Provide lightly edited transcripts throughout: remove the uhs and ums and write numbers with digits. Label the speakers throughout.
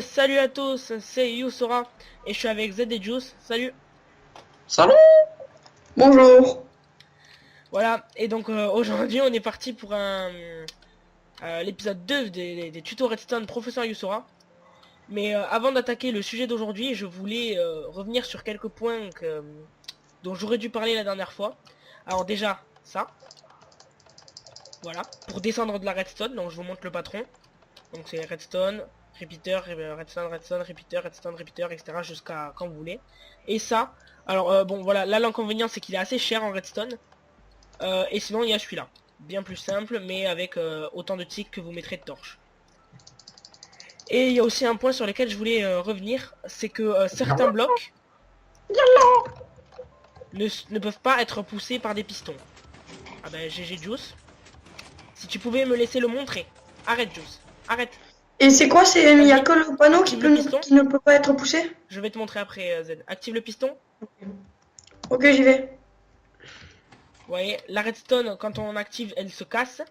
Speaker 1: Salut à tous, c'est Yousora et je suis avec Z et Juice. Salut.
Speaker 2: Salut.
Speaker 3: Bonjour.
Speaker 1: Voilà, et donc aujourd'hui on est parti pour l'épisode 2 des tutos Redstone Professeur Yousora. Mais avant d'attaquer le sujet d'aujourd'hui, je voulais revenir sur quelques points dont j'aurais dû parler la dernière fois. Alors déjà, ça, voilà, pour descendre de la Redstone, donc je vous montre le patron. Donc c'est Redstone, repeater, Redstone, Redstone, repeater, Redstone, repeater, etc. jusqu'à quand vous voulez. Et ça, alors bon voilà, là l'inconvénient c'est qu'il est assez cher en Redstone. Et sinon il y a celui-là, bien plus simple, mais avec autant de tics que vous mettrez de torches. Et il y a aussi un point sur lequel je voulais revenir, c'est que certains blocs ne peuvent pas être poussés par des pistons. Ah ben GG Juice, si tu pouvais me laisser le montrer. Arrête Juice, arrête.
Speaker 3: Et c'est quoi? Il y a
Speaker 1: Vas-y,
Speaker 3: que le panneau
Speaker 1: active le piston.
Speaker 3: qui ne peut pas être poussé?
Speaker 1: Je vais te montrer après Z. Active le piston.
Speaker 3: Ok, j'y vais.
Speaker 1: Vous voyez, la redstone, quand on active, elle se casse.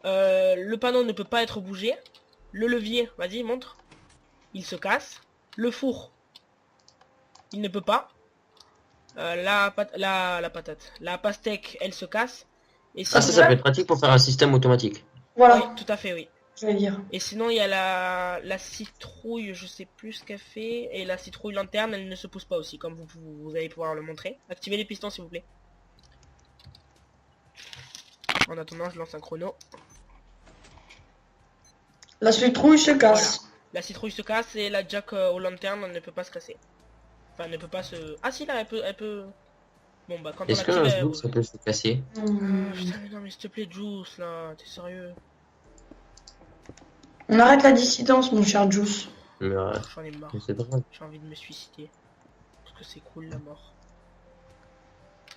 Speaker 1: Le panneau ne peut pas être bougé. Le levier, vas-y, montre. Il se casse. Le four, il ne peut pas. La pastèque, elle se casse. Et si
Speaker 2: Ah,
Speaker 1: vous...
Speaker 2: ça peut être pratique pour faire un système automatique.
Speaker 1: Oui,
Speaker 3: Voilà,
Speaker 1: tout à fait, oui.
Speaker 3: je vais dire.
Speaker 1: Et sinon, il y a la citrouille, je sais plus ce qu'elle fait. Et la citrouille lanterne, elle ne se pousse pas aussi, comme vous allez pouvoir le montrer. Activez les pistons, s'il vous plaît. En attendant, je lance un chrono.
Speaker 3: La citrouille se
Speaker 1: Voilà.
Speaker 3: casse.
Speaker 1: La citrouille se casse et la jack aux lanternes ne peut pas se casser. Enfin, ne peut pas se... Ah si, là, elle peut... Bon, bah, quand on
Speaker 2: Est-ce
Speaker 1: l'active,
Speaker 2: qu'un
Speaker 1: elle...
Speaker 2: jour ça peut se casser?
Speaker 1: Putain, mais non, mais s'il te plaît, Juice, là, t'es sérieux?
Speaker 3: On arrête la dissidence, mon cher Juice.
Speaker 2: Mais,
Speaker 1: J'en ai
Speaker 2: mais
Speaker 1: marre.
Speaker 2: c'est drôle.
Speaker 1: J'ai envie de me suicider. Parce que c'est cool, la mort.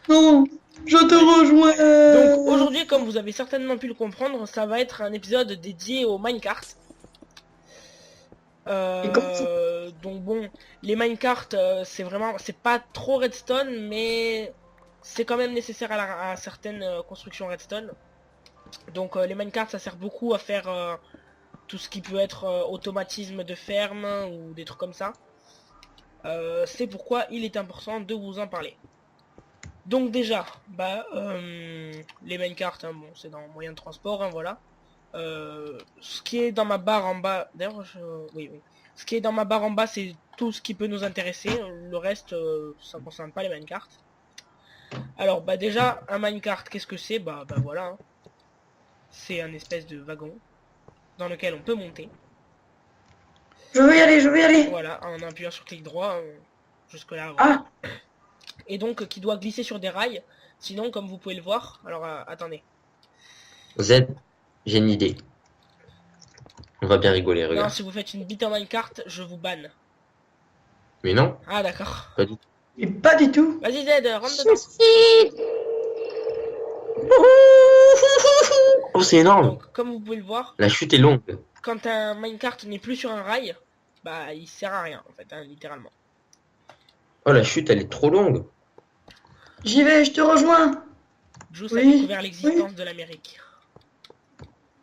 Speaker 3: Non, je te
Speaker 1: Ouais. Donc,
Speaker 3: rejoins.
Speaker 1: aujourd'hui, comme vous avez certainement pu le comprendre, ça va être un épisode dédié au minecart.
Speaker 3: Et comment ça?
Speaker 1: Donc bon, les minecarts, c'est vraiment... C'est pas trop redstone, mais... C'est quand même nécessaire à certaines constructions redstone. Donc les minecarts ça sert beaucoup à faire tout ce qui peut être automatisme de ferme ou des trucs comme ça. C'est pourquoi il est important de vous en parler. Donc déjà, bah les minecarts, hein, bon c'est dans moyen de transport, hein, voilà. Ce qui est dans ma barre en bas, d'ailleurs oui oui. Ce qui est dans ma barre en bas c'est tout ce qui peut nous intéresser. Le reste ça ne concerne pas les minecarts. Alors bah déjà un minecart qu'est-ce que c'est? Bah voilà. Hein. C'est un espèce de wagon dans lequel on peut monter.
Speaker 3: Je veux y aller, je veux y aller.
Speaker 1: Voilà, en appuyant sur clic droit, jusque là, voilà.
Speaker 3: Ah,
Speaker 1: Et donc qui doit glisser sur des rails. Sinon, comme vous pouvez le voir, alors attendez.
Speaker 2: Z, j'ai une idée. On va bien rigoler,
Speaker 1: Non,
Speaker 2: regarde.
Speaker 1: si vous faites une bite en minecart, je vous banne.
Speaker 2: Mais non,
Speaker 1: Ah d'accord.
Speaker 2: pas du tout.
Speaker 3: mais pas du tout.
Speaker 1: Vas-y Z, rentre dedans.
Speaker 2: Oh, c'est énorme.
Speaker 1: Donc, comme vous pouvez le voir,
Speaker 2: La chute est longue.
Speaker 1: quand un minecart n'est plus sur un rail, bah il sert à rien en fait, hein, littéralement.
Speaker 2: Oh, la chute, elle est trop longue.
Speaker 3: J'y vais, je te rejoins.
Speaker 1: Juice a
Speaker 3: Oui,
Speaker 1: découvert l'existence
Speaker 3: oui.
Speaker 1: de l'Amérique.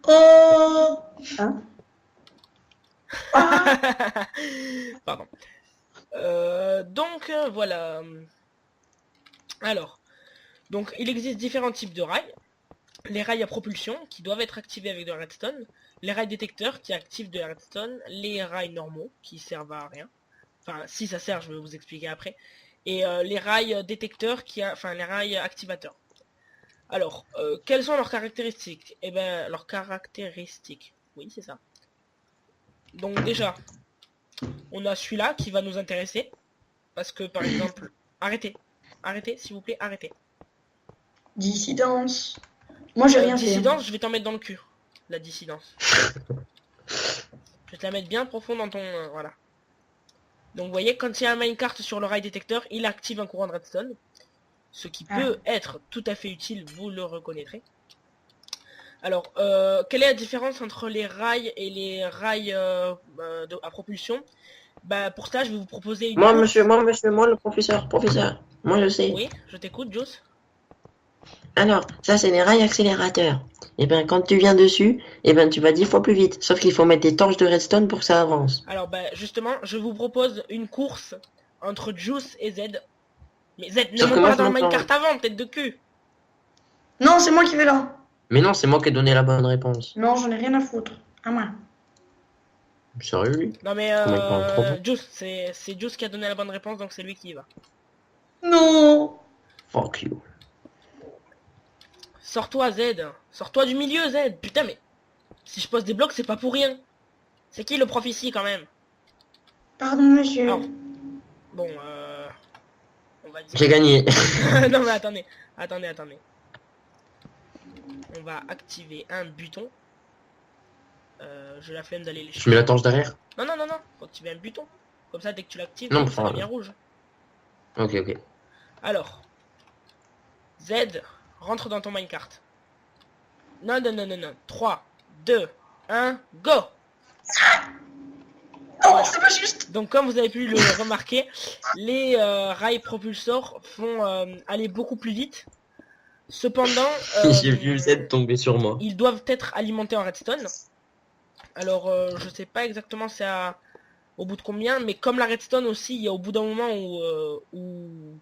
Speaker 3: Oh. Hein? Ah.
Speaker 1: Pardon. Donc voilà. Alors, donc il existe différents types de rails. Les rails à propulsion qui doivent être activés avec de la redstone, les rails détecteurs qui activent de la redstone, les rails normaux qui servent à rien. Enfin, si ça sert, je vais vous expliquer après. Et les rails détecteurs enfin les rails activateurs. Alors, quelles sont leurs caractéristiques? Eh ben, leurs caractéristiques. Oui, c'est ça. Donc déjà, on a celui-là qui va nous intéresser. Parce que par exemple, arrêtez. Arrêtez, s'il vous plaît, arrêtez.
Speaker 3: Dissidence. Moi, j'ai rien fait.
Speaker 1: Dissidence, je vais t'en mettre dans le cul. La dissidence. Je vais te la mettre bien profond dans ton... voilà. Donc vous voyez, quand il y a un minecart sur le rail détecteur, il active un courant de redstone. Ce qui peut être tout à fait utile, vous le reconnaîtrez. Alors, quelle est la différence entre les rails et les rails à propulsion? Bah pour ça, je vais vous proposer une
Speaker 2: Moi,
Speaker 1: course.
Speaker 2: monsieur, moi, le professeur. Moi, je sais.
Speaker 1: Oui, je t'écoute, Juice.
Speaker 2: Alors, ça c'est les rails accélérateurs. Et ben quand tu viens dessus, et ben tu vas 10 fois plus vite. Sauf qu'il faut mettre des torches de redstone pour que ça avance.
Speaker 1: Alors bah justement, je vous propose une course entre Juice et Z. Mais Z, ne
Speaker 2: Sauf que
Speaker 1: monte
Speaker 2: moi
Speaker 1: pas
Speaker 2: je
Speaker 1: dans le
Speaker 2: monte en...
Speaker 1: minecart avant, tête de cul.
Speaker 3: Non, c'est moi qui vais là.
Speaker 2: Mais non, c'est moi qui ai donné la bonne réponse.
Speaker 3: Non, j'en ai rien à foutre. À moi.
Speaker 2: Sérieux lui?
Speaker 1: Non mais
Speaker 2: Comment il parle trop bon?
Speaker 1: Juice, c'est Juice qui a donné la bonne réponse, donc c'est lui qui y va.
Speaker 3: Non.
Speaker 2: Fuck you.
Speaker 1: Sors-toi Z, sors-toi du milieu Z, putain mais... Si je pose des blocs, c'est pas pour rien. C'est qui le prof ici quand même?
Speaker 3: Pardon, monsieur.
Speaker 1: Alors, bon, on va dire...
Speaker 2: J'ai gagné.
Speaker 1: Non mais attendez. On va activer un buton. Je la flemme d'aller les
Speaker 2: Je mets la torche derrière?
Speaker 1: Non, faut activer un buton. Comme ça, dès que tu l'actives,
Speaker 2: Non,
Speaker 1: ça
Speaker 2: enfin,
Speaker 1: devient rouge.
Speaker 2: Ok, ok.
Speaker 1: Alors, Z, rentre dans ton minecart. Non. 3, 2, 1, go!
Speaker 3: Oh, c'est pas juste.
Speaker 1: Donc comme vous avez pu le remarquer, les rails propulsors font aller beaucoup plus vite. Cependant,
Speaker 2: J'ai vu Z tomber sur moi.
Speaker 1: ils doivent être alimentés en redstone. Alors je sais pas exactement c'est au bout de combien, mais comme la redstone aussi, il y a au bout d'un moment où...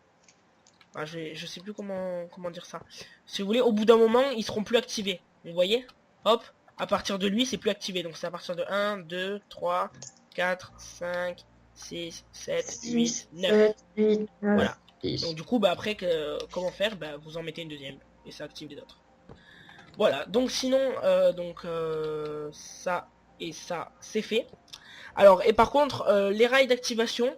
Speaker 1: Ah, je sais plus comment dire ça. Si vous voulez, au bout d'un moment, ils seront plus activés. Vous voyez? Hop, à partir de lui, c'est plus activé. Donc c'est à partir de 1, 2, 3, 4, 5, 6, 7, 8, 9.
Speaker 3: 8, 9.
Speaker 1: Voilà.
Speaker 2: Yes.
Speaker 1: Donc du coup, bah après, comment faire? Bah vous en mettez une deuxième. Et ça active les autres. Voilà. Donc sinon, ça et ça, c'est fait. Alors, et par contre, les rails d'activation,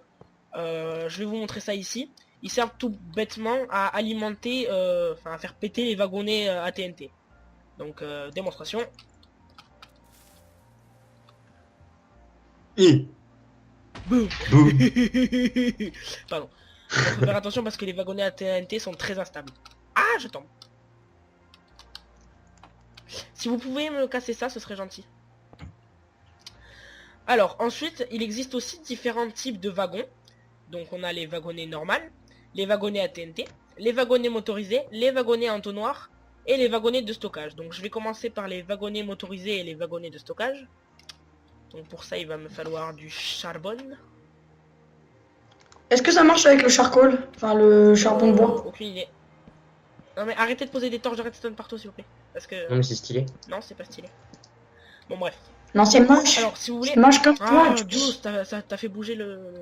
Speaker 1: je vais vous montrer ça ici. Ils servent tout bêtement à alimenter, enfin à faire péter les wagonnets à TNT. Donc, démonstration. Boum.
Speaker 2: Boum.
Speaker 1: Pardon. Faut faire attention parce que les wagonnets à TNT sont très instables. Ah, je tombe. Si vous pouvez me casser ça, ce serait gentil. Alors, ensuite, il existe aussi différents types de wagons. Donc, on a les wagonnets normales, les wagonnets à TNT, les wagonnets motorisés, les wagonnets à entonnoir et les wagonnets de stockage. Donc, je vais commencer par les wagonnets motorisés et les wagonnets de stockage. Donc, pour ça, il va me falloir du charbon.
Speaker 3: Est-ce que ça marche avec le charcoal? Enfin, le charbon de bois?
Speaker 1: Aucune idée. Non, mais arrêtez de poser des torches de redstone partout, s'il vous plaît. Parce que...
Speaker 2: Non mais c'est stylé.
Speaker 1: Non, c'est pas stylé. Bon, bref.
Speaker 3: Non, c'est moche.
Speaker 1: Alors, si vous voulez...
Speaker 3: C'est moche comme
Speaker 1: Ah,
Speaker 3: toi.
Speaker 1: Juice, t'as fait bouger le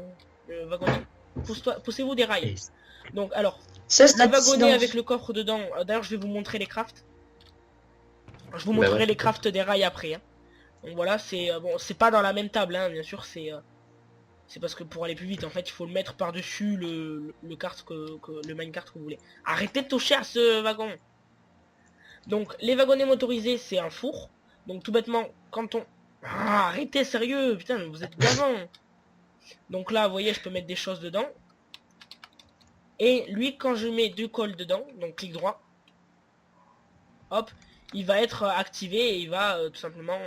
Speaker 1: wagonnet. Poussez-vous des rails. Donc, alors,
Speaker 3: C'est
Speaker 1: le
Speaker 3: la
Speaker 1: wagonnet
Speaker 3: dissidence.
Speaker 1: avec le coffre dedans. D'ailleurs, je vais vous montrer les crafts. Je vous
Speaker 2: Bah
Speaker 1: montrerai
Speaker 2: ouais.
Speaker 1: les crafts des rails après. Hein. Donc voilà, c'est bon, c'est pas dans la même table, hein, bien sûr. C'est parce que pour aller plus vite, en fait, il faut le mettre par-dessus le minecart que vous voulez. Arrêtez de toucher à ce wagon. Donc, les wagonnets motorisés, c'est un four. Donc, tout bêtement, quand on... Ah, arrêtez, sérieux, putain, vous êtes gavant. Donc là, vous voyez, je peux mettre des choses dedans. Et lui, quand je mets du colle dedans, donc clic droit, hop, il va être activé et il va tout simplement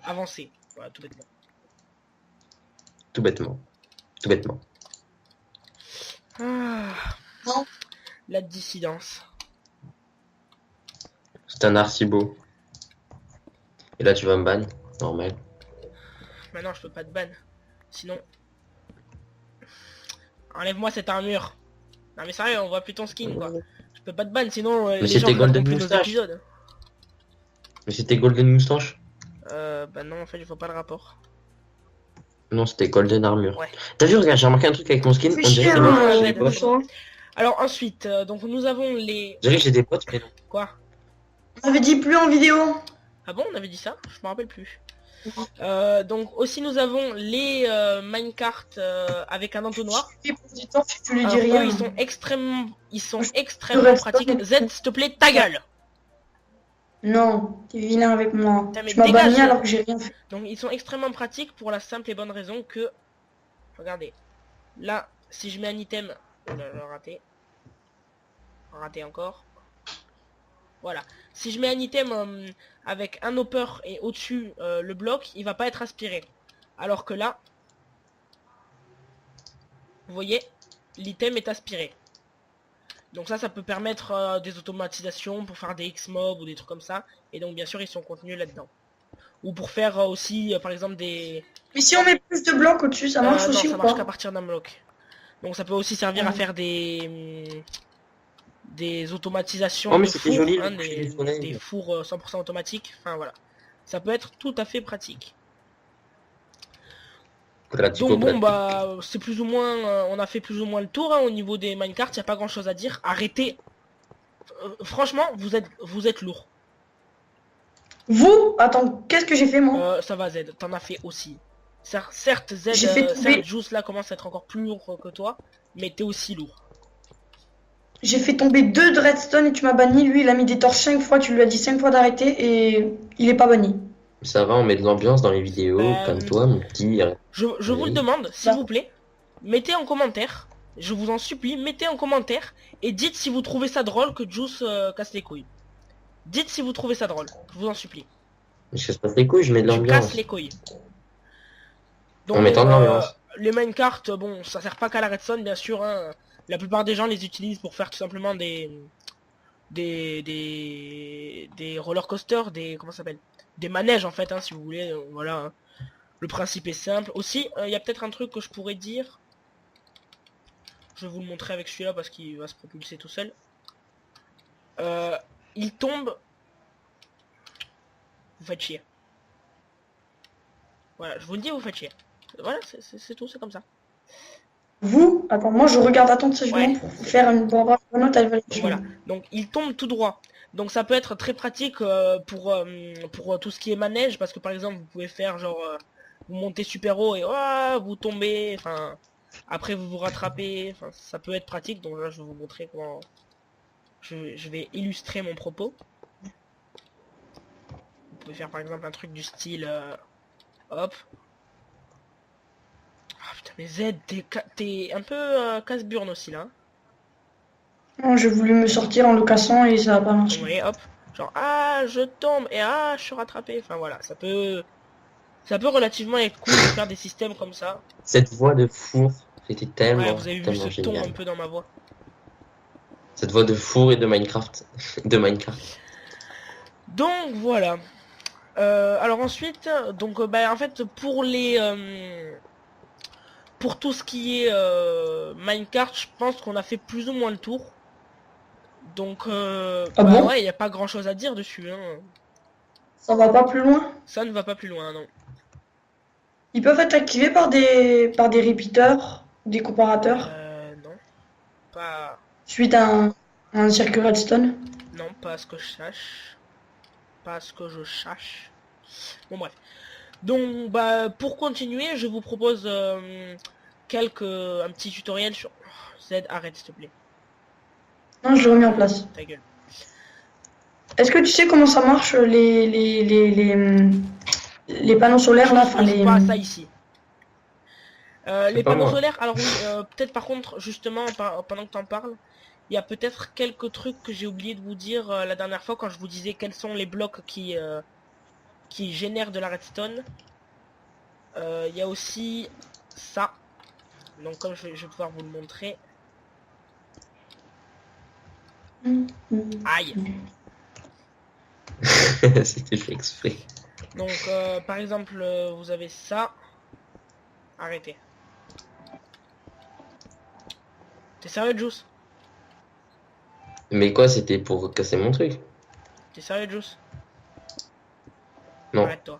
Speaker 1: avancer. Voilà, tout bêtement.
Speaker 2: Tout bêtement. Tout bêtement.
Speaker 1: Ah,
Speaker 3: Non.
Speaker 1: la dissidence.
Speaker 2: C'est un arcibo. Et là tu vas me ban. Normal.
Speaker 1: Maintenant, je peux pas te ban. Sinon... Enlève-moi cette armure. Non mais sérieux, on voit plus ton skin, quoi. Je peux pas te ban, sinon les gens
Speaker 2: c'était
Speaker 1: regarderont
Speaker 2: Golden
Speaker 1: plus nos
Speaker 2: Moustache.
Speaker 1: épisodes.
Speaker 2: Mais c'était Golden Moustache?
Speaker 1: Bah non, en fait, je vois pas le rapport.
Speaker 2: Non, c'était Golden Armure.
Speaker 1: Ouais.
Speaker 2: T'as vu, regarde, j'ai remarqué un truc avec mon skin.
Speaker 3: Fais
Speaker 2: On
Speaker 3: chier,
Speaker 2: dirait que
Speaker 3: hein,
Speaker 1: j'ai
Speaker 2: j'ai des
Speaker 1: des
Speaker 2: potes.
Speaker 1: potes. Alors ensuite, donc nous avons les...
Speaker 2: On dirait que j'ai des potes, mais non.
Speaker 1: Quoi?
Speaker 3: On avait dit plus en vidéo.
Speaker 1: Ah bon, on avait dit ça? Je me rappelle plus. Donc aussi nous avons les minecart avec un entonnoir.
Speaker 3: Et pour du temps, tu lui
Speaker 1: Alors,
Speaker 3: dis rien.
Speaker 1: eux, ils sont
Speaker 3: Je
Speaker 1: extrêmement
Speaker 3: reste
Speaker 1: pratiques.
Speaker 3: pas-
Speaker 1: Z, s'il te plaît, ta gueule!
Speaker 3: Non, t'es vilain avec moi.
Speaker 1: Putain, mais
Speaker 3: Tu m'as
Speaker 1: dégage.
Speaker 3: banni alors que j'ai rien fait.
Speaker 1: Donc ils sont extrêmement pratiques pour la simple et bonne raison que... Regardez. Là, si je mets un item... Oh là là, raté. Raté encore. Voilà. Si je mets un item avec un hopper et au-dessus le bloc, il va pas être aspiré. Alors que là... Vous voyez, l'item est aspiré. Donc ça peut permettre des automatisations pour faire des X-Mob ou des trucs comme ça. Et donc bien sûr, ils sont contenus là-dedans. Ou pour faire aussi, par exemple, des...
Speaker 3: Mais si on met plus de blocs au-dessus, ça marche
Speaker 1: non,
Speaker 3: aussi
Speaker 1: ça
Speaker 3: ou
Speaker 1: marche
Speaker 3: pas?
Speaker 1: qu'à partir d'un bloc. Donc ça peut aussi servir à faire des automatisations
Speaker 2: Oh, mais
Speaker 1: de
Speaker 2: c'était
Speaker 1: fours,
Speaker 2: joli le
Speaker 1: hein,
Speaker 2: coucher du soleil.
Speaker 1: des fours 100% automatiques. Enfin voilà. Ça peut être tout à fait pratique. Donc bon,
Speaker 2: Pratico-pratique.
Speaker 1: bah c'est plus ou moins... on a fait plus ou moins le tour hein, au niveau des minecarts. Il n'y a pas grand chose à dire. Arrêtez. Franchement, vous êtes lourd.
Speaker 3: Vous? Attends, qu'est-ce que j'ai fait moi?
Speaker 1: Ça va Z, t'en as fait aussi. Certes Z,
Speaker 3: J'ai fait tomber.
Speaker 1: certes Juice là commence à être encore plus lourd que toi, mais t'es aussi lourd.
Speaker 3: J'ai fait tomber 2 de redstone et tu m'as banni. Lui, il a mis des torches 5 fois. Tu lui as dit 5 fois d'arrêter et il est pas banni.
Speaker 2: Ça va, on met de l'ambiance dans les vidéos. Calme-toi, mon petit.
Speaker 1: Je vous le demande, s'il vous plaît, mettez en commentaire, je vous en supplie, mettez en commentaire et dites si vous trouvez ça drôle que Juice casse les couilles. Dites si vous trouvez ça drôle, je vous en supplie.
Speaker 2: Je casse pas les couilles, je mets de
Speaker 1: Tu
Speaker 2: l'ambiance.
Speaker 1: casses les couilles. Donc,
Speaker 2: En mettant de l'ambiance.
Speaker 1: les minecarts, bon, ça sert pas qu'à la redstone, bien sûr. Hein. La plupart des gens les utilisent pour faire tout simplement des roller coasters, comment ça s'appelle, des manèges en fait, hein, si vous voulez. Voilà. Hein. Le principe est simple. Aussi, il y a peut-être un truc que je pourrais dire. Je vais vous le montrer avec celui-là parce qu'il va se propulser tout seul. Il tombe. Vous faites chier. Voilà, je vous le dis, vous faites chier. Voilà, c'est tout, c'est comme ça.
Speaker 3: Vous? Attends, moi je regarde attentivement
Speaker 1: Ouais.
Speaker 3: pour faire une bonne note à l'évaluation.
Speaker 1: Voilà, donc il tombe tout droit. Donc ça peut être très pratique pour tout ce qui est manège, parce que par exemple vous pouvez faire genre vous montez super haut et oh, vous tombez, enfin après vous vous rattrapez, enfin ça peut être pratique. Donc là je vais vous montrer comment je vais illustrer mon propos. Vous pouvez faire par exemple un truc du style hop. Ah putain mais Z, t'es un peu casse-burne aussi là.
Speaker 3: Non, j'ai voulu me sortir en le cassant et ça a pas
Speaker 1: Vous
Speaker 3: marché.
Speaker 1: voyez, hop, genre ah je tombe et ah je suis rattrapé. Enfin voilà, ça peut relativement être cool de faire des systèmes comme ça.
Speaker 2: Cette voix de four, c'était tellement,
Speaker 1: Ouais, vous avez vu
Speaker 2: tellement
Speaker 1: ce ton
Speaker 2: génial.
Speaker 1: un peu dans ma voix.
Speaker 2: Cette voix de four et de Minecraft. de Minecraft.
Speaker 1: Donc voilà. Alors ensuite, donc bah en fait pour pour tout ce qui est minecart, je pense qu'on a fait plus ou moins le tour. Donc
Speaker 3: Ah bon?
Speaker 1: ouais, il n'y a pas grand chose à dire dessus. Hein.
Speaker 3: Ça va pas plus loin?
Speaker 1: Ça ne va pas plus loin, non.
Speaker 3: Ils peuvent être activés par des repeaters, des comparateurs,
Speaker 1: Non. Pas.
Speaker 3: suite à un circuit redstone.
Speaker 1: Non, pas à ce que je sache. Pas à ce que je sache. Bon bref. Donc bah pour continuer, je vous propose un petit tutoriel sur... Oh, Z, arrête s'il te plaît.
Speaker 3: Non, je l'ai remis en place.
Speaker 1: Ta gueule.
Speaker 3: Est-ce que tu sais comment ça marche les panneaux solaires là, enfin
Speaker 1: On joue
Speaker 3: les...
Speaker 1: pas à ça ici. Les
Speaker 2: pas
Speaker 1: panneaux
Speaker 2: moi.
Speaker 1: solaires, alors oui, peut-être par contre, justement, pendant que t'en parles, il y a peut-être quelques trucs que j'ai oublié de vous dire la dernière fois quand je vous disais quels sont les blocs qui génèrent de la redstone. Il y a aussi ça. Donc comme je vais pouvoir vous le montrer. Aïe.
Speaker 2: C'était fait exprès.
Speaker 1: Donc par exemple, vous avez ça. Arrêtez. T'es sérieux, Juice?
Speaker 2: Mais quoi, c'était pour casser mon truc?
Speaker 1: T'es sérieux, Juice?
Speaker 2: Non.
Speaker 1: Arrête-toi.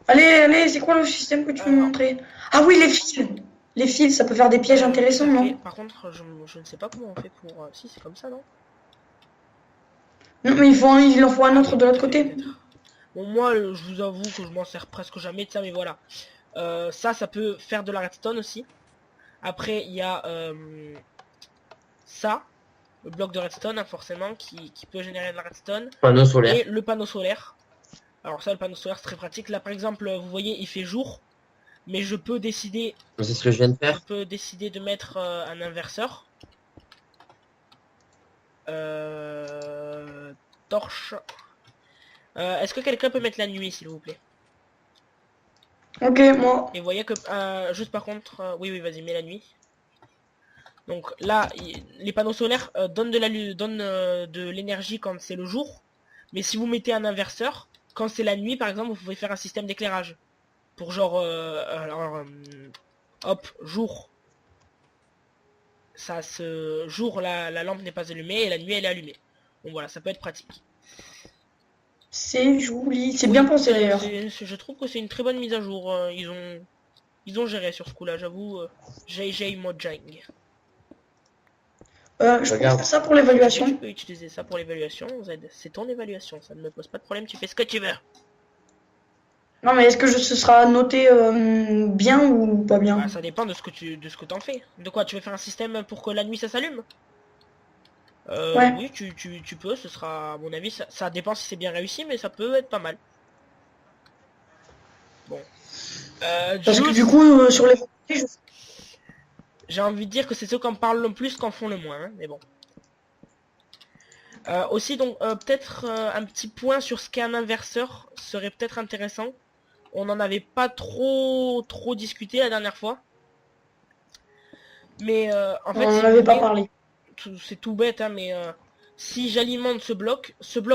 Speaker 3: Allez, c'est quoi le système que tu veux me montrer? Ah oui, les fils! Les fils, ça peut faire des pièges intéressants, non?
Speaker 1: Par contre, je ne sais pas comment on fait pour... Si, c'est comme ça, non?
Speaker 3: Non, mais il en faut un autre de l'autre côté.
Speaker 1: Bon, moi, je vous avoue que je m'en sers presque jamais de ça, mais voilà. Ça peut faire de la redstone aussi. Après, il y a ça, le bloc de redstone, hein, forcément, qui peut générer de la redstone.
Speaker 2: Panneau solaire.
Speaker 1: Et le panneau solaire. Alors ça, le panneau solaire, c'est très pratique. Là, par exemple, vous voyez, il fait jour. Mais je peux décider...
Speaker 2: C'est ce que je viens de faire.
Speaker 1: Je peux décider de mettre un inverseur. Torche. Est-ce que quelqu'un peut mettre la nuit, s'il vous plaît?
Speaker 3: Ok, moi.
Speaker 1: Et vous voyez que... juste par contre... oui, vas-y, mets la nuit. Donc là, les panneaux solaires donnent de l'énergie quand c'est le jour. Mais si vous mettez un inverseur, quand c'est la nuit par exemple, vous pouvez faire un système d'éclairage. Pour genre, hop, jour. Jour, la lampe n'est pas allumée et la nuit elle est allumée. Donc voilà, ça peut être pratique.
Speaker 3: C'est joli, c'est
Speaker 1: Oui,
Speaker 3: bien pensé d'ailleurs.
Speaker 1: je trouve que c'est une très bonne mise à jour. Ils ont géré sur ce coup-là, j'avoue. JJ Mojang.
Speaker 3: Je peux faire ça pour l'évaluation.
Speaker 1: Tu peux utiliser ça pour l'évaluation, Z. C'est ton évaluation, ça ne me pose pas de problème, tu fais ce que tu veux.
Speaker 3: Non, mais est-ce que ce sera noté bien ou pas bien?
Speaker 1: Bah, ça dépend de ce que t'en fais. De quoi, tu veux faire un système pour que la nuit ça s'allume?
Speaker 3: Ouais.
Speaker 1: Oui, tu peux, ce sera, à mon avis, ça dépend si c'est bien réussi, mais ça peut être pas mal. Bon.
Speaker 3: Parce que du coup, sur les
Speaker 1: j'ai envie de dire que c'est ceux qui en parlent le plus qui en font le moins, hein, mais bon. Aussi, donc, peut-être un petit point sur ce qu'est un inverseur serait peut-être intéressant. On n'en avait pas trop discuté la dernière fois. Mais en fait,
Speaker 3: on
Speaker 1: si
Speaker 3: n'en
Speaker 1: vous
Speaker 3: avait pas
Speaker 1: voulez,
Speaker 3: parlé.
Speaker 1: c'est tout bête, hein, mais si j'alimente ce bloc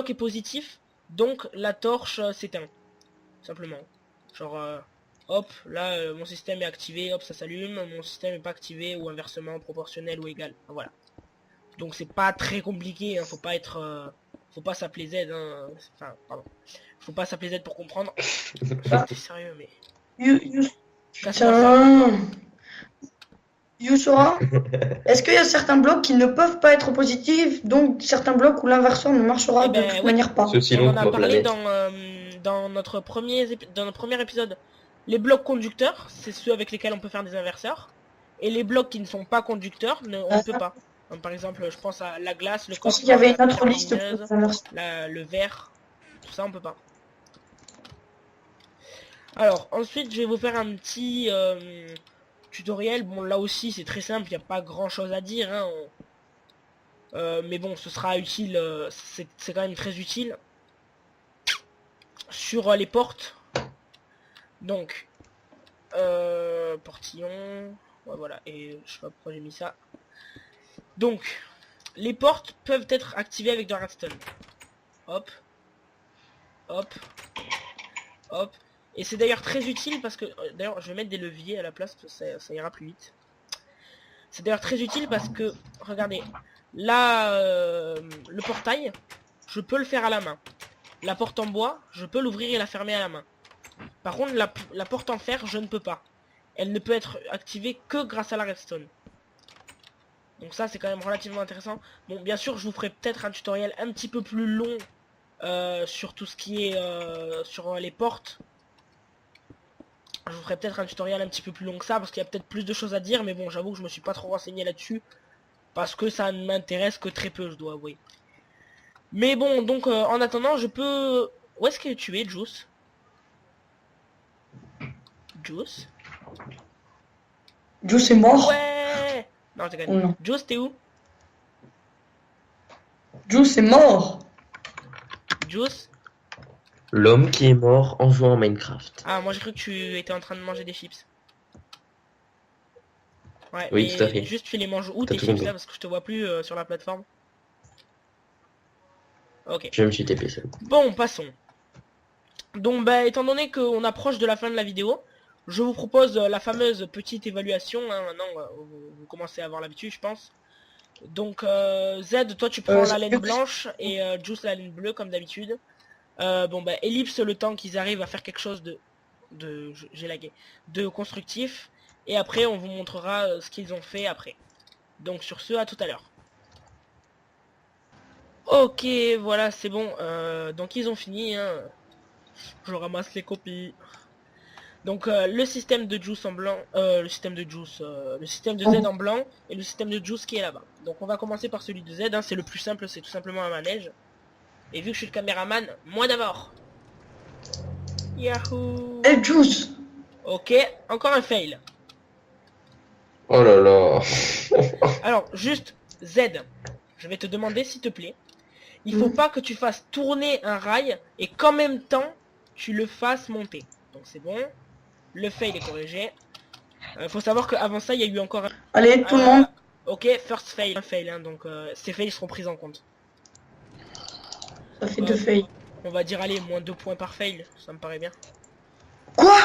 Speaker 1: est positif, donc la torche s'éteint. Simplement. Genre, hop, là, mon système est activé, hop, ça s'allume, mon système est pas activé, ou inversement, proportionnel ou égal. Voilà. Donc c'est pas très compliqué, hein, faut pas s'appeler Z, hein. Enfin, pardon. Faut pas s'appeler Z pour comprendre. T'es sérieux, mais...
Speaker 3: Putain. Yusora, est-ce qu'il y a certains blocs qui ne peuvent pas être positifs, donc certains blocs où l'inverseur ne marchera
Speaker 1: Eh ben,
Speaker 3: de toute
Speaker 1: ouais.
Speaker 3: manière pas?
Speaker 4: Ceci
Speaker 1: On en
Speaker 4: longue
Speaker 1: a
Speaker 4: ma
Speaker 1: parlé
Speaker 4: planète.
Speaker 1: dans notre premier épisode. Les blocs conducteurs, c'est ceux avec lesquels on peut faire des inverseurs. Et les blocs qui ne sont pas conducteurs, on ne peut pas. Donc, par exemple, je pense à la glace, le
Speaker 3: Je pensais
Speaker 1: coffre,
Speaker 3: qu'il y avait
Speaker 1: la
Speaker 3: une autre
Speaker 1: pierre
Speaker 3: liste pour
Speaker 1: lumineuse,
Speaker 3: les inverseurs.
Speaker 1: le verre. Tout ça, on peut pas. Alors, ensuite, je vais vous faire un petit tutoriel. Bon, là aussi, c'est très simple, il n'y a pas grand-chose à dire, hein. Mais bon, ce sera utile, c'est quand même très utile. Sur les portes. Donc, portillon. Ouais, voilà, et je sais pas pourquoi j'ai mis ça. Donc, les portes peuvent être activées avec de la redstone. Hop. Hop. Hop. Et c'est d'ailleurs très utile parce que... D'ailleurs, je vais mettre des leviers à la place, parce que ça ira plus vite. C'est d'ailleurs très utile parce que... Regardez. Là, le portail, je peux le faire à la main. La porte en bois, je peux l'ouvrir et la fermer à la main. Par contre, la porte en fer, je ne peux pas. Elle ne peut être activée que grâce à la redstone. Donc ça, c'est quand même relativement intéressant. Bon, bien sûr, je vous ferai peut-être un tutoriel un petit peu plus long sur tout ce qui est sur les portes. Je vous ferai peut-être un tutoriel un petit peu plus long que ça, parce qu'il y a peut-être plus de choses à dire, mais bon, j'avoue que je me suis pas trop renseigné là-dessus. Parce que ça ne m'intéresse que très peu, je dois avouer. Mais bon, donc en attendant, je peux... Où est-ce que tu es, Juice? Juice?
Speaker 3: Juice est mort.
Speaker 1: Ouais. Non, t'es quand même...
Speaker 3: Non.
Speaker 1: Juice, t'es où?
Speaker 3: Juice est mort.
Speaker 1: Juice?
Speaker 2: L'homme qui est mort en jouant à Minecraft.
Speaker 1: Ah, moi j'ai cru que tu étais en train de manger des chips. Ouais,
Speaker 2: Oui,
Speaker 1: mais
Speaker 2: tout à fait.
Speaker 1: juste tu les manges où
Speaker 2: T'as
Speaker 1: tes
Speaker 2: tout
Speaker 1: chips
Speaker 2: compris.
Speaker 1: là, parce que je te vois plus sur la plateforme. Ok.
Speaker 2: Je me suis TP seul.
Speaker 1: Bon, passons. Donc, bah, étant donné qu'on approche de la fin de la vidéo, je vous propose la fameuse petite évaluation. Hein, maintenant, vous commencez à avoir l'habitude, je pense. Donc, Z, toi, tu prends la laine blanche et Juice la laine bleue, comme d'habitude. Bon, bah, ellipse le temps qu'ils arrivent à faire quelque chose j'ai lagué, de constructif. Et après, on vous montrera ce qu'ils ont fait après. Donc, sur ce, à tout à l'heure. Ok, voilà, c'est bon. Donc, ils ont fini, hein. Je ramasse les copies. Donc le système de Juice en blanc, le système de Z en blanc et le système de Juice qui est là-bas. Donc on va commencer par celui de Z, hein, c'est le plus simple, c'est tout simplement un manège. Et vu que je suis le caméraman, moi d'abord. Yahoo.
Speaker 3: Et Juice.
Speaker 1: Ok, encore un fail.
Speaker 4: Oh là là.
Speaker 1: Alors juste Z, je vais te demander s'il te plaît, il faut pas que tu fasses tourner un rail et qu'en même temps tu le fasses monter. Donc c'est bon. Le fail est corrigé. Faut savoir qu'avant ça, il y a eu encore
Speaker 3: Allez, tout le monde.
Speaker 1: Ok, first fail, un fail, hein, donc ces fails seront pris en compte.
Speaker 3: Ça fait 2 fails.
Speaker 1: On va dire, allez, moins 2 points par fail, ça me paraît bien.
Speaker 3: Quoi?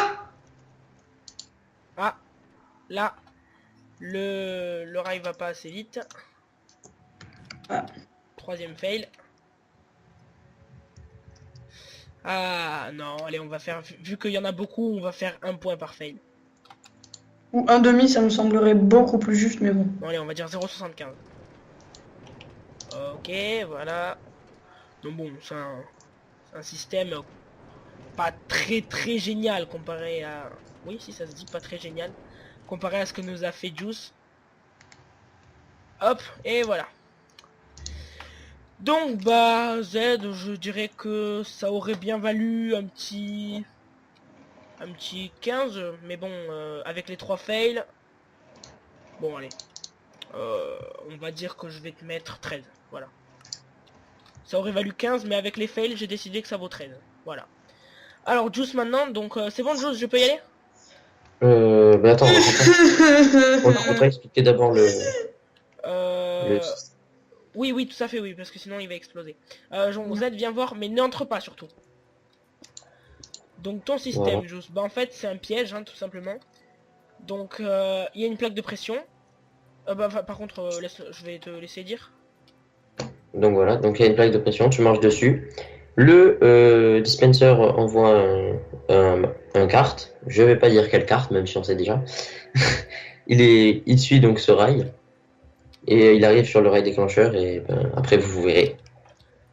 Speaker 1: Ah, là, le rail va pas assez vite.
Speaker 3: Ah.
Speaker 1: Troisième fail. Ah non, allez, on va faire, vu qu'il y en a beaucoup, on va faire 1 point par fail.
Speaker 3: Ou un demi, ça me semblerait beaucoup plus juste, mais bon.
Speaker 1: Bon, allez, on va dire 0,75. Ok, voilà. Donc bon, c'est un système pas très génial comparé à... Oui, si ça se dit, pas très génial. Comparé à ce que nous a fait Juice. Hop, et voilà. Donc bah Z, je dirais que ça aurait bien valu un petit 15, mais bon, avec les 3 fails. Bon allez. On va dire que je vais te mettre 13, voilà. Ça aurait valu 15, mais avec les fails, j'ai décidé que ça vaut 13. Voilà. Alors Juice maintenant, donc c'est bon Juice, je peux y aller?
Speaker 4: Bah attends, on va expliquer d'abord le...
Speaker 1: Oui, tout à fait, oui, parce que sinon il va exploser. Z, viens voir, mais n'entre pas surtout. Donc ton système,
Speaker 4: Voilà.
Speaker 1: Juice, bah en fait c'est un piège, hein, tout simplement. Donc il y a une plaque de pression. Par contre, je vais te laisser dire.
Speaker 4: Donc voilà, donc il y a une plaque de pression, tu marches dessus. Le dispenser envoie un carte. Je vais pas dire quelle carte, même si on sait déjà. Il suit donc ce rail. Et il arrive sur le rail déclencheur et ben, après vous verrez.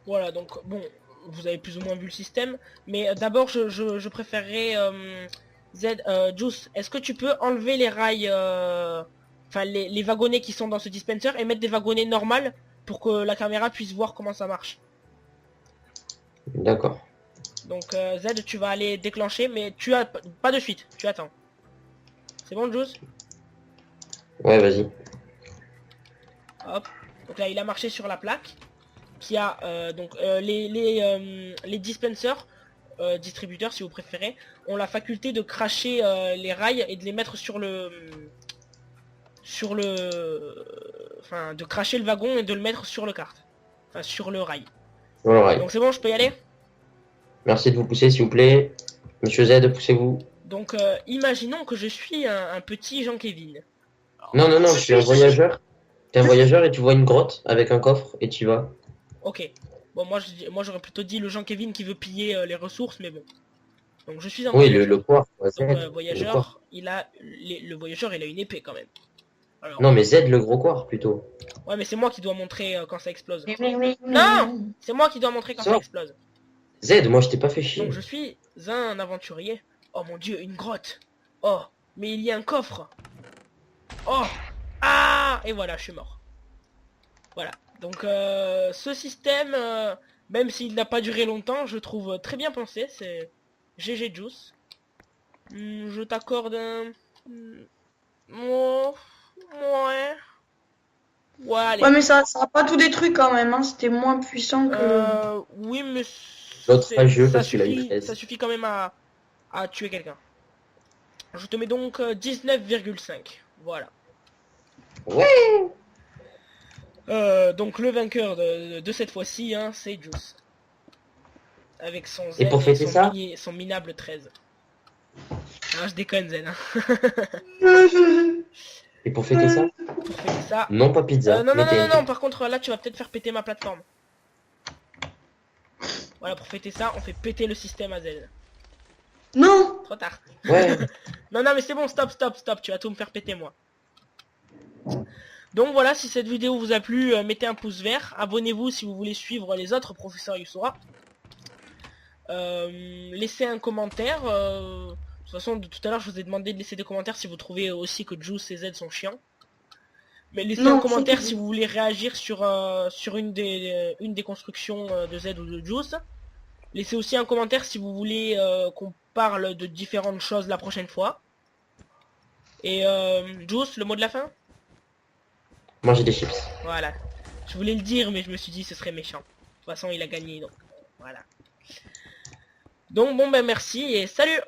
Speaker 1: Voilà, donc bon, vous avez plus ou moins vu le système. Mais d'abord, je préférerais... Juice, est-ce que tu peux enlever les rails... Enfin, les wagonnets qui sont dans ce dispenser et mettre des wagonnets normales pour que la caméra puisse voir comment ça marche.
Speaker 4: D'accord.
Speaker 1: Donc Z, tu vas aller déclencher, mais tu as pas de suite, tu attends. C'est bon, Juice?
Speaker 4: Ouais, vas-y.
Speaker 1: Hop. Donc là, il a marché sur la plaque qui a les dispensers, distributeurs si vous préférez, ont la faculté de cracher les rails et de les mettre enfin, de cracher le wagon et de le mettre sur le kart. Enfin, sur le rail.
Speaker 4: Sur le rail.
Speaker 1: Donc c'est bon, je peux y aller?
Speaker 4: Merci de vous pousser, s'il vous plaît. Monsieur Z, poussez-vous.
Speaker 1: Donc imaginons que je suis un petit Jean-Kévin.
Speaker 4: Non, je suis un voyageur. T'es un voyageur et tu vois une grotte avec un coffre et tu y vas.
Speaker 1: Ok. Bon, moi j'aurais plutôt dit le Jean-Kévin qui veut piller les ressources, mais bon. Donc je suis un
Speaker 4: Oui,
Speaker 1: voyageur.
Speaker 4: le quoi. Ouais,
Speaker 1: Donc
Speaker 4: Z, le quoi.
Speaker 1: voyageur, le voyageur il a une épée quand même. Alors,
Speaker 4: Non, mais Z, le gros quoi, plutôt.
Speaker 1: ouais, mais c'est moi qui dois montrer quand ça explose.
Speaker 3: Oui.
Speaker 1: Non, c'est moi qui dois montrer quand ça
Speaker 4: Ça.
Speaker 1: explose.
Speaker 4: Z, moi je t'ai pas fait chier.
Speaker 1: Donc je suis un aventurier. Oh mon dieu, une grotte. Oh, mais il y a un coffre. Oh, ah, et voilà, je suis mort. Voilà. Donc ce système, même s'il n'a pas duré longtemps, je trouve très bien pensé. C'est GG Juice. Je t'accorde un... Oh, ouais. Ouais, allez.
Speaker 3: Ouais, mais ça a pas tout détruit quand même, hein. C'était moins puissant que...
Speaker 1: Oui, mais
Speaker 4: L'autre jeu
Speaker 1: ça
Speaker 4: parce qu'il a eu
Speaker 1: suffit,
Speaker 4: 13.
Speaker 1: ça suffit quand même à tuer quelqu'un. Je te mets donc 19,5. Voilà.
Speaker 4: Ouais.
Speaker 1: Donc le vainqueur de cette fois-ci, hein, c'est Juice. Avec son Z
Speaker 4: Et pour fêter ça
Speaker 1: son minable 13. Ah, je déconne Zen. Hein.
Speaker 4: Et pour fêter ça
Speaker 1: Pour fêter ça...
Speaker 4: Non, pas pizza.
Speaker 1: non,
Speaker 4: mais TNT.
Speaker 1: non, par contre là tu vas peut-être faire péter ma plateforme. Voilà, pour fêter ça, on fait péter le système à Z.
Speaker 3: Non!
Speaker 1: Trop tard.
Speaker 4: Ouais.
Speaker 1: Non, mais c'est bon, stop, tu vas tout me faire péter moi. Donc voilà, si cette vidéo vous a plu, mettez un pouce vert. Abonnez-vous si vous voulez suivre les autres professeurs Yusura. Laissez un commentaire. De toute façon, tout à l'heure, je vous ai demandé de laisser des commentaires si vous trouvez aussi que Juice et Z sont chiants. Mais laissez un commentaire si vous voulez réagir sur une des constructions de Z ou de Juice. Laissez aussi un commentaire si vous voulez qu'on parle de différentes choses la prochaine fois. Et Juice, le mot de la fin?
Speaker 4: Manger des chips.
Speaker 1: Voilà. Je voulais le dire, mais je me suis dit ce serait méchant. De toute façon, il a gagné, donc voilà. Donc bon, ben merci et salut!